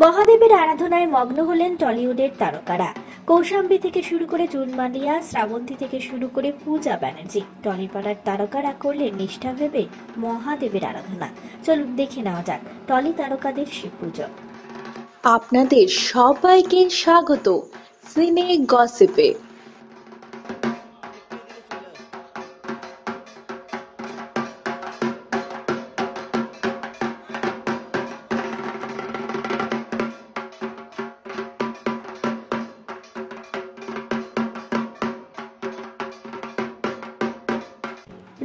মহাদেবের আরাধনায় মগ্ন হলেন টলিউডের তারকারা। কৌশাম্বী থেকে শুরু করে জুন মালিয়া, শ্রাবন্তী থেকে শুরু করে পূজা ব্যানার্জি, টলিপাড়ার তারকারা করলেন নিষ্ঠা ভেবে মহাদেবের আরাধনা। চলুন দেখে নেওয়া যাক টলি তারকাদের শিব পুজো। আপনাদের সবাইকে স্বাগত সিনে গসিপে।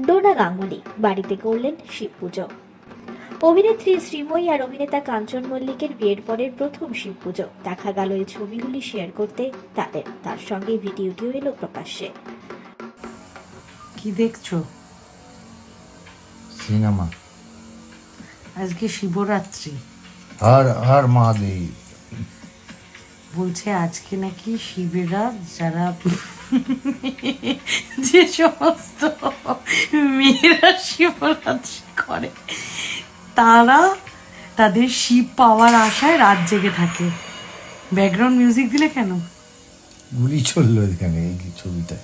ডোনা গাঙ্গুলি বাড়িতে করলেন শিব পুজো। অভিনেত্রী শ্রীময়ী আর অভিনেতা কাঞ্চন মল্লিকের বিয়ের পরের প্রথম শিব পুজো। দেখা গেল এই ছবিগুলি শেয়ার করতে তার সঙ্গে ভিডিওটিও এলো প্রকাশ্যে। কি দেখছো? সিনেমা। আজকে শিবরাত্রি। হর হর মহাদেব। বলছে আজকে নাকি শিবেরা যারা যে সমস্ত মেয়েরা শিবরাত্রি করে তারা তাদের শিব পাওয়ার আশায় রাত জেগে থাকে। ব্যাকগ্রাউন্ড মিউজিক দিলে কেন? গুলি চললো এখানে এই ছবিটা।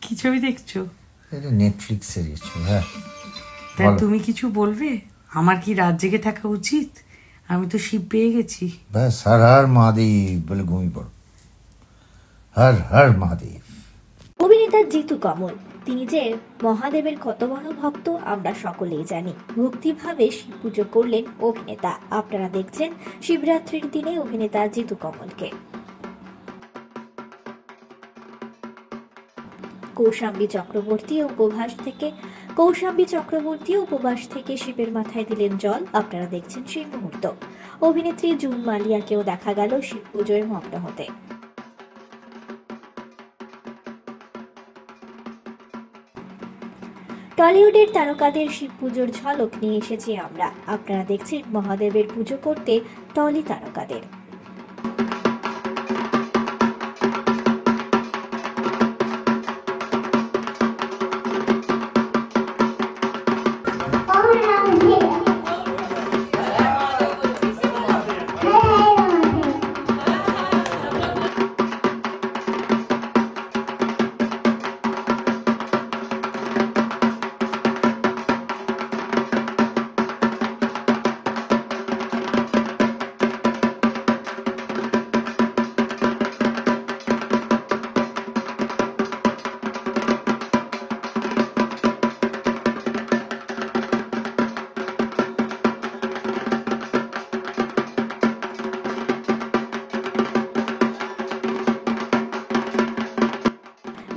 কি ছবি দেখছো? এটা নেটফ্লিক্সের ছবি। হ্যাঁ, তাই তুমি কিছু বলবে? আমার কি রাত জেগে থাকা উচিত? আমি তো শিব পেয়ে গেছি। ব্যাস, হর হর মহাদেব বলে ঘুমিয়ে পড়ো। হর হর মহাদেব। অভিনেতা জিতু কমল, তিনি যে মহাদেবের কত বড় ভক্ত আমরা সকলেই জানি। ভক্তিভাবে শিব পুজো করলেন অভিনেতা। আপনারা দেখছেন শিবরাত্রির দিনে অভিনেতা জিতু কমলকে। কৌশাম্বী চক্রবর্তী উপবাস থেকে শিবের মাথায় দিলেন জল। আপনারা দেখছেন সেই মুহূর্ত। অভিনেত্রী জুন মালিয়াকেও দেখা গেল শিব পুজোয় মগ্ন হতে। টলিউডের তারকাদের শিব পুজোর ঝলক নিয়ে এসেছি আমরা। আপনারা দেখছেন মহাদেবের পুজো করতে টলি তারকাদের।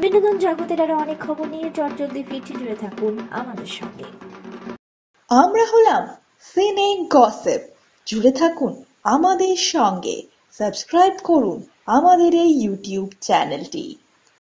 বিনোদন জগতের আরো অনেক খবর নিয়ে চটজলদি ফিরছি, জুড়ে থাকুন আমাদের সঙ্গে। আমরা হলাম সিনে গসিপ, জুড়ে থাকুন আমাদের সঙ্গে। সাবস্ক্রাইব করুন আমাদের এই ইউটিউব চ্যানেলটি।